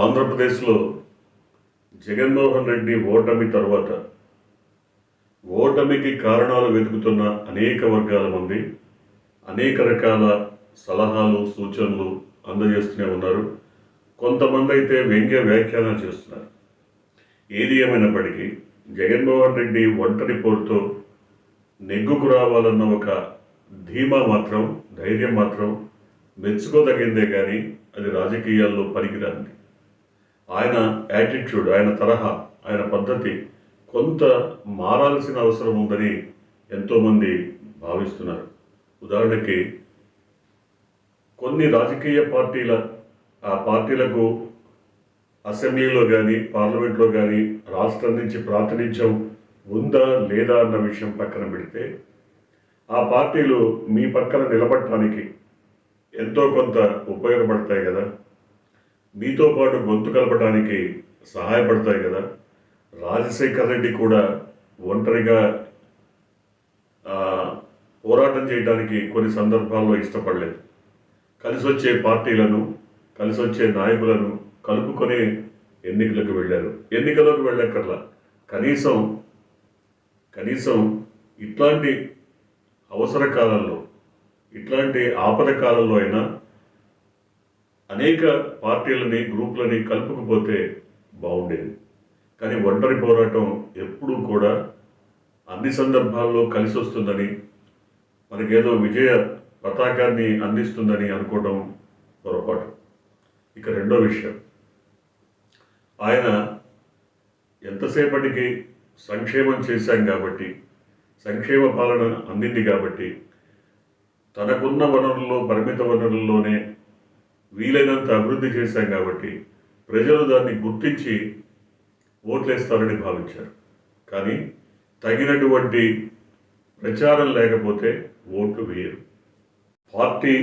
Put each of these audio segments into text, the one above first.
ఆంధ్రప్రదేశ్లో జగన్మోహన్ రెడ్డి ఓటమి తర్వాత ఓటమికి కారణాలు వెతుకుతున్న అనేక వర్గాల మంది అనేక రకాల సలహాలు సూచనలు అందజేస్తూనే ఉన్నారు. కొంతమంది అయితే వ్యంగ్య వ్యాఖ్యానాలు చేస్తున్నారు. ఏది ఏమైనప్పటికీ జగన్మోహన్ రెడ్డి ఒంటరి పోరుతో నెగ్గుకు రావాలన్న ఒక ధీమా మాత్రం, ధైర్యం మాత్రం మెచ్చుకోదగిందే కానీ అది రాజకీయాల్లో పనికిరాంది. ఆయన యాటిట్యూడ్, ఆయన తరహా, ఆయన పద్ధతి కొంత మారాల్సిన అవసరం ఉందని ఎంతోమంది భావిస్తున్నారు. ఉదాహరణకి కొన్ని రాజకీయ ఆ పార్టీలకు అసెంబ్లీలో కానీ పార్లమెంట్లో కానీ రాష్ట్రం నుంచి ప్రాతినిధ్యం ఉందా లేదా అన్న విషయం పక్కన పెడితే ఆ పార్టీలు మీ పక్కన నిలబడటానికి ఎంతో కొంత ఉపయోగపడతాయి కదా, మీతో పాటు గొంతు కలపడానికి సహాయపడతాయి కదా. రాజశేఖర్ రెడ్డి కూడా ఒంటరిగా పోరాటం చేయడానికి కొన్ని సందర్భాల్లో ఇష్టపడలేదు. కలిసి వచ్చే పార్టీలను, కలిసి వచ్చే నాయకులను కలుపుకొని ఎన్నికలకు వెళ్ళారు. ఎన్నికలకు వెళ్ళక్కర్లా, కనీసం ఇట్లాంటి అవసర కాలంలో, ఇట్లాంటి ఆపద కాలంలో అయినా అనేక పార్టీలని, గ్రూపులని కలుపుకుపోతే బాగుండేది. కానీ ఒంటరి పోరాటం ఎప్పుడూ కూడా అన్ని సందర్భాల్లో కలిసి వస్తుందని, మనకేదో విజయ పతాకాన్ని అందిస్తుందని అనుకోవడం పొరపాటు. ఇక రెండో విషయం, ఆయన ఎంతసేపటికి సంక్షేమం చేశాం కాబట్టి, సంక్షేమ పాలన అందింది కాబట్టి, తనకున్న వనరుల్లో, పరిమిత వనరుల్లోనే వీలైనంత అభివృద్ధి చేశాం కాబట్టి ప్రజలు దాన్ని గుర్తించి ఓట్లేస్తారని భావించారు. కానీ తగినటువంటి ప్రచారం లేకపోతే ఓట్లు వేయరు. పార్టీ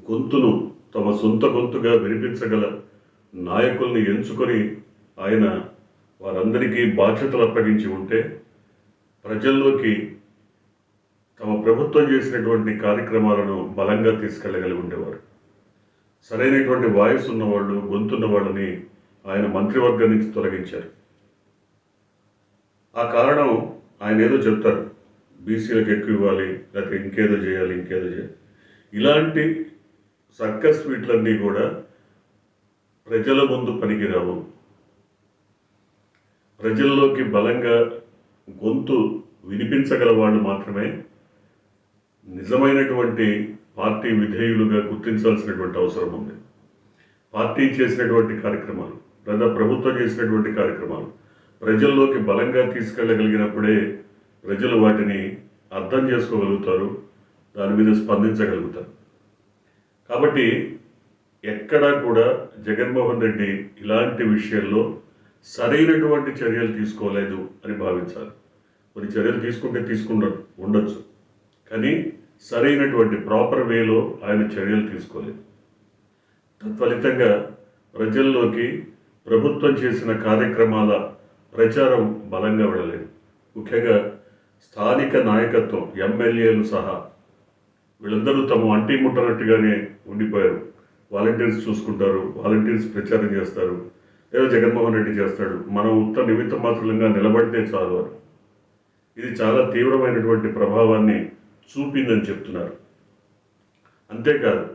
గొంతును తమ సొంత గొంతుగా వినిపించగల నాయకుల్ని ఎంచుకొని ఆయన వారందరికీ బాధ్యతలు అప్పగించి ఉంటే ప్రజల్లోకి తమ ప్రభుత్వం చేసినటువంటి కార్యక్రమాలను బలంగా తీసుకెళ్ళగలిగి ఉండేవారు. సరైనటువంటి వాయిస్ ఉన్నవాళ్ళు, గొంతున్న వాళ్ళని ఆయన మంత్రివర్గం నుంచి తొలగించారు. ఆ కారణం ఆయన ఏదో చెప్తారు, బీసీలకు ఎక్కువ ఇవ్వాలి, లేకపోతే ఇంకేదో చేయాలి. ఇలాంటి సర్కస్ స్వీట్లన్నీ కూడా ప్రజల ముందు పనికిరావు. ప్రజల్లోకి బలంగా గొంతు వినిపించగల వాళ్ళు మాత్రమే నిజమైనటువంటి పార్టీ విధేయులుగా గుర్తించాల్సినటువంటి అవసరం ఉంది. పార్టీ చేసినటువంటి కార్యక్రమాలు, లేదా ప్రభుత్వం చేసినటువంటి కార్యక్రమాలు ప్రజల్లోకి బలంగా తీసుకెళ్ళగలిగినప్పుడే ప్రజలు వాటిని అర్థం చేసుకోగలుగుతారు, దాని మీద స్పందించగలుగుతారు. కాబట్టి ఎక్కడా కూడా జగన్మోహన్ రెడ్డి ఇలాంటి విషయాల్లో సరైనటువంటి చర్యలు తీసుకోలేదు అని భావించాలి. కొన్ని చర్యలు తీసుకుంటే ఉండొచ్చు, కానీ సరైనటువంటి ప్రాపర్ వేలో ఆయన చర్యలు తీసుకోలేదు. తత్ఫలితంగా ప్రజల్లోకి ప్రభుత్వం చేసిన కార్యక్రమాల ప్రచారం బలంగా వెళ్ళలేదు. ముఖ్యంగా స్థానిక నాయకత్వం, ఎమ్మెల్యేలు సహా వీళ్ళందరూ తమ అంటి ముట్టనట్టుగానే ఉండిపోయారు. వాలంటీర్స్ చూసుకుంటారు, వాలంటీర్స్ ప్రచారం చేస్తారు, ఏదో జగన్మోహన్ రెడ్డి చేస్తాడు, మనం ఉత్త నిమిత్త మాత్రంగా నిలబడితే చాలు అని. ఇది చాలా తీవ్రమైనటువంటి ప్రభావాన్ని చూపిందని చెప్తున్నారు. అంతేకాదు,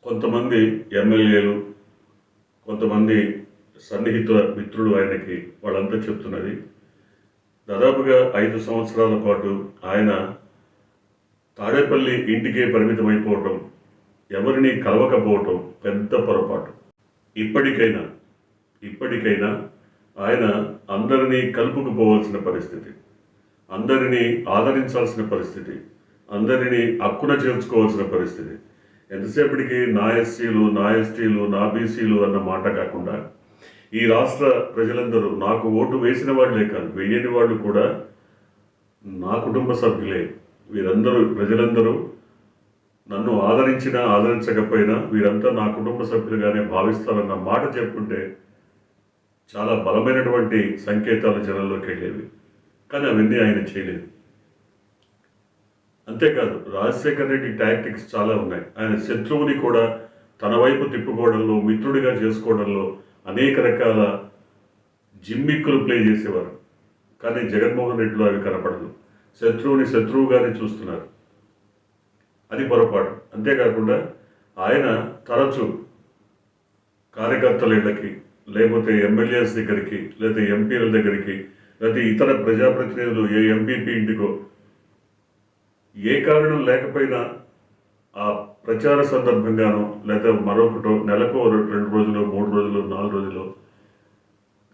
కొంతమంది ఎమ్మెల్యేలు, కొంతమంది సన్నిహిత మిత్రులు ఆయనకి, వాళ్ళంతా చెప్తున్నది దాదాపుగా 5 సంవత్సరాల పాటు ఆయన తాడేపల్లి ఇంటికే పరిమితమైపోవటం, ఎవరిని కలవకపోవటం పెద్ద పొరపాటు. ఇప్పటికైనా ఆయన అందరినీ కలుపుకుపోవాల్సిన పరిస్థితి, అందరినీ ఆదరించాల్సిన పరిస్థితి, అందరినీ అక్కున చేర్చుకోవాల్సిన పరిస్థితి. ఎంతసేపటికి నా ఎస్సీలు, నా ఎస్టీలు, నా బీసీలు అన్న మాట కాకుండా ఈ రాష్ట్ర ప్రజలందరూ, నాకు ఓటు వేసిన వాళ్ళే కాదు, వేయని వాళ్ళు కూడా నా కుటుంబ సభ్యులే. ప్రజలందరూ నన్ను ఆదరించినా ఆదరించకపోయినా వీరంతా నా కుటుంబ సభ్యులుగానే భావిస్తారన్న మాట చెప్పుకుంటే చాలా బలమైనటువంటి సంకేతాలు జనంలోకి వెళ్ళేవి. కానీ అవన్నీ ఆయన చేయలేదు. అంతేకాదు, రాజశేఖర్ రెడ్డి టాక్టిక్స్ చాలా ఉన్నాయి. ఆయన శత్రువుని కూడా తన వైపు తిప్పుకోవడంలో, మిత్రుడిగా చేసుకోవడంలో అనేక రకాల జిమ్మిక్కులు ప్లే చేసేవారు. కానీ జగన్మోహన్ రెడ్డిలో అవి కనపడదు. శత్రువుని శత్రువుగానే చూస్తున్నారు. అది పొరపాటు. అంతేకాకుండా ఆయన తరచూ కార్యకర్తల ఇళ్ళకి, లేకపోతే ఎమ్మెల్యేస్ దగ్గరికి, లేకపోతే ఎంపీల దగ్గరికి, లేకపోతే ఇతర ప్రజాప్రతినిధులు ఏ ఎంపీపీ ఇంటికో ఏ కారణం లేకపోయినా ఆ ప్రచార సందర్భంగానో లేదా మరొకటో నెలకు 2 రోజులు, 3 రోజులు, 4 రోజులు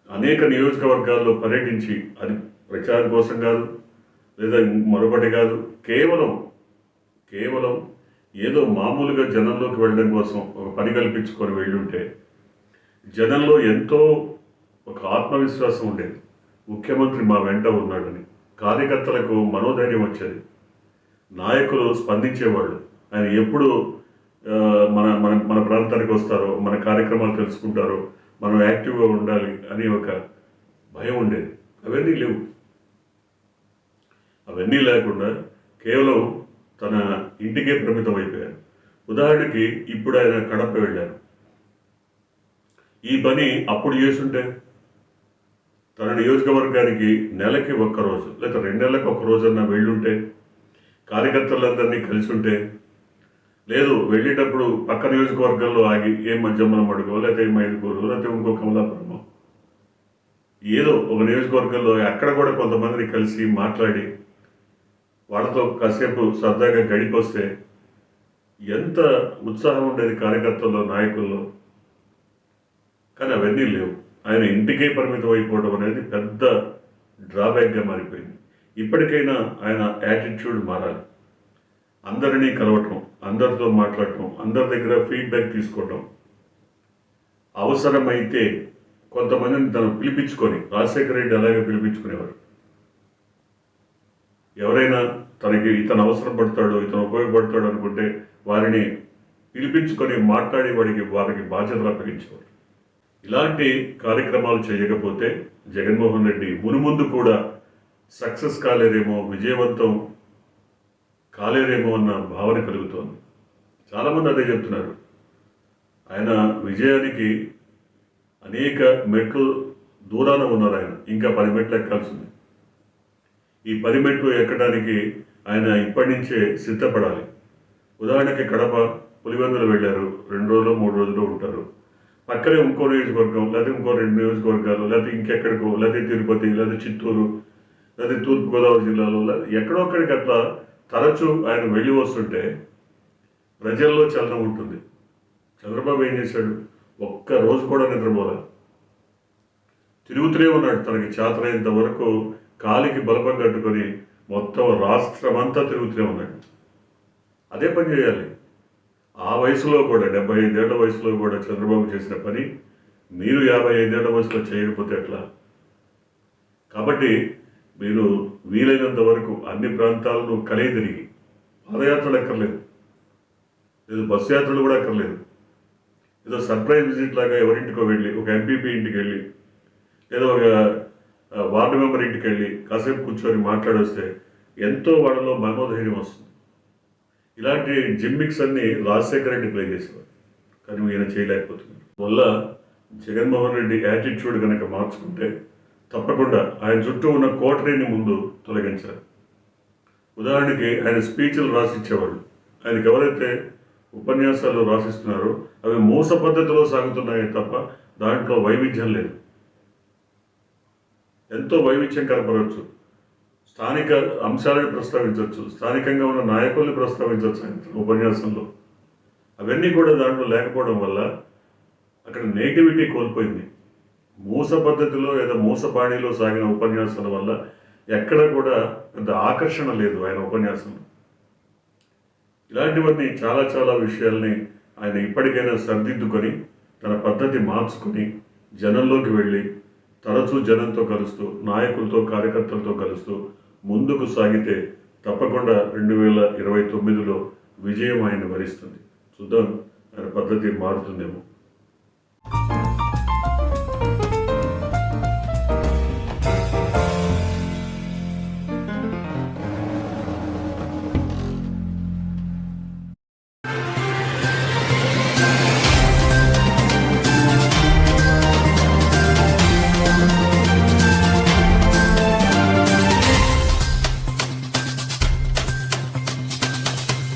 అనేక నియోజకవర్గాల్లో పర్యటించి, అది ప్రచారం కోసం కాదు లేదా మరొకటి కాదు, కేవలం ఏదో మామూలుగా జనంలోకి వెళ్ళడం కోసం ఒక పని కల్పించుకొని వెళ్ళుంటే జనంలో ఎంతో ఒక ఆత్మవిశ్వాసం ఉండేది. ముఖ్యమంత్రి మా వెంట ఉన్నాడని కార్యకర్తలకు మనోధైర్యం వచ్చేది. నాయకులు స్పందించేవాళ్ళు. ఆయన ఎప్పుడు మన మన మన ప్రాంతానికి వస్తారో, మన కార్యక్రమాలు తెలుసుకుంటారో, మనం యాక్టివ్గా ఉండాలి అని ఒక భయం ఉండేది. అవన్నీ లేవు. అవన్నీ లేకుండా కేవలం తన ఇంటికే పరిమితం అయిపోయారు. ఉదాహరణకి ఇప్పుడు ఆయన కడప వెళ్ళారు. ఈ పని అప్పుడు చేసుంటే తన నియోజకవర్గానికి నెలకి 1 రోజు లేదా 2 నెలలకు 1 రోజన్నా వెళ్ళుంటే, కార్యకర్తలందరినీ కలిసి ఉంటే, లేదు వెళ్ళేటప్పుడు పక్క నియోజకవర్గంలో ఆగి ఏ మధ్యమ్మల మడుగో లేకపోతే మైదుకూరు లేకపోతే ఇంకో కమలాపురమో ఏదో ఒక నియోజకవర్గంలో అక్కడ కూడా కొంతమందిని కలిసి మాట్లాడి వాళ్ళతో కాసేపు సరదాగా గడిపొస్తే ఎంత ఉత్సాహం ఉండేది కార్యకర్తల్లో, నాయకుల్లో. కానీ అవన్నీ లేవు. ఆయన ఇంటికే పరిమితం అయిపోవడం అనేది పెద్ద డ్రాబ్యాక్గా మారిపోయింది. ఇప్పటికైనా ఆయన యాటిట్యూడ్ మారాలి. అందరినీ కలవటం, అందరితో మాట్లాడటం, అందరి దగ్గర ఫీడ్బ్యాక్ తీసుకోవటం, అవసరమైతే కొంతమందిని తను పిలిపించుకొని, రాజశేఖర రెడ్డి అలాగే పిలిపించుకునేవారు. ఎవరైనా తనకి ఇతను అవసరం పడతాడు, ఇతను ఉపయోగపడతాడు అనుకుంటే వారిని పిలిపించుకొని మాట్లాడి వారికి బాధ్యతలు అప్పగించేవారు. ఇలాంటి కార్యక్రమాలు చేయకపోతే జగన్మోహన్ రెడ్డి మునుముందు కూడా సక్సెస్ కాలేరేమో, విజయవంతం కాలేరేమో అన్న భావన కలుగుతోంది. చాలామంది అదే చెప్తున్నారు. ఆయన విజయానికి అనేక మెట్లు దూరాన ఉన్నారు. ఆయన ఇంకా 10 మెట్లు ఎక్కాల్సింది. ఈ 10 మెట్లు ఎక్కడానికి ఆయన ఇప్పటి నుంచే సిద్ధపడాలి. ఉదాహరణకి కడప, పులివెందులు వెళ్ళారు, 2 రోజులు 3 రోజులు ఉంటారు. పక్కనే ఇంకో నియోజకవర్గం, లేకపోతే ఇంకో 2 నియోజకవర్గాలు, లేకపోతే ఇంకెక్కడికో, లేకపోతే తిరుపతి, లేకపోతే చిత్తూరు, లేకపోతే తూర్పుగోదావరి జిల్లాలో, ఎక్కడో అక్కడికి అట్లా తరచూ ఆయన వెళ్ళి వస్తుంటే ప్రజల్లో చలనం ఉంటుంది. చంద్రబాబు ఏం చేశాడు? 1 రోజు కూడా నిద్రపోలే, తిరుగుతూనే ఉన్నాడు. తనకి చేతనైనంత వరకు కాలికి బలపం కట్టుకొని మొత్తం రాష్ట్రం అంతా తిరుగుతూనే ఉన్నాడు. అదే పని చేయాలి. ఆ వయసులో కూడా, 75 ఏళ్ల వయసులో కూడా చంద్రబాబు చేసిన పని మీరు 55 ఏళ్ల వయసులో చేయకపోతే ఎట్లా? కాబట్టి మీరు వీలైనంత వరకు అన్ని ప్రాంతాలను తిరిగి, పాదయాత్రలు ఎక్కర్లేదు, లేదు బస్సు యాత్రలు కూడా అక్కర్లేదు, ఏదో సర్ప్రైజ్ విజిట్ లాగా ఎవరింటికో వెళ్ళి, ఒక ఎంపీపీ ఇంటికి వెళ్ళి, ఏదో ఒక వార్డు మెంబర్ ఇంటికి వెళ్ళి కాసేపు కూర్చొని మాట్లాడొస్తే ఎంతో వాళ్ళలో మనోధైర్యం వస్తుంది. ఇలాంటి జిమ్మిక్స్ అన్ని రాజశేఖర రెడ్డి ప్లే చేసేవారు. కానీ ఈయన చేయలేకపోతున్నారు. వల్ల జగన్మోహన్ రెడ్డి యాటిట్యూడ్ కనుక మార్చుకుంటే తప్పకుండా ఆయన చుట్టూ ఉన్న కోటరీని ముందు తొలగించారు. ఉదాహరణకి ఆయన స్పీచ్లు రాసిచ్చేవాళ్ళు. ఆయనకి ఎవరైతే ఉపన్యాసాలు రాసిస్తున్నారో అవి మూస పద్ధతిలో సాగుతున్నాయి తప్ప దాంట్లో వైవిధ్యం లేదు. ఎంతో వైవిధ్యం కనపడవచ్చు. స్థానిక అంశాలను ప్రస్తావించవచ్చు, స్థానికంగా ఉన్న నాయకుల్ని ప్రస్తావించవచ్చు ఆయన ఉపన్యాసంలో. అవన్నీ కూడా దాంట్లో లేకపోవడం వల్ల అక్కడ నెగిటివిటీ కోల్పోయింది. మూస పద్ధతిలో లేదా మూసబాణిలో సాగిన ఉపన్యాసాల వల్ల ఎక్కడ కూడా పెద్ద ఆకర్షణ లేదు ఆయన ఉపన్యాసంలో. ఇలాంటివన్నీ చాలా చాలా విషయాల్ని ఆయన ఇప్పటికైనా సరిదిద్దుకొని తన పద్ధతి మార్చుకొని జనంలోకి వెళ్ళి తరచూ జనంతో కలుస్తూ, నాయకులతో, కార్యకర్తలతో కలుస్తూ ముందుకు సాగితే తప్పకుండా 2029లో విజయం ఆయన వరిస్తుంది. చూద్దాం ఆయన పద్ధతి మారుతుందేమో.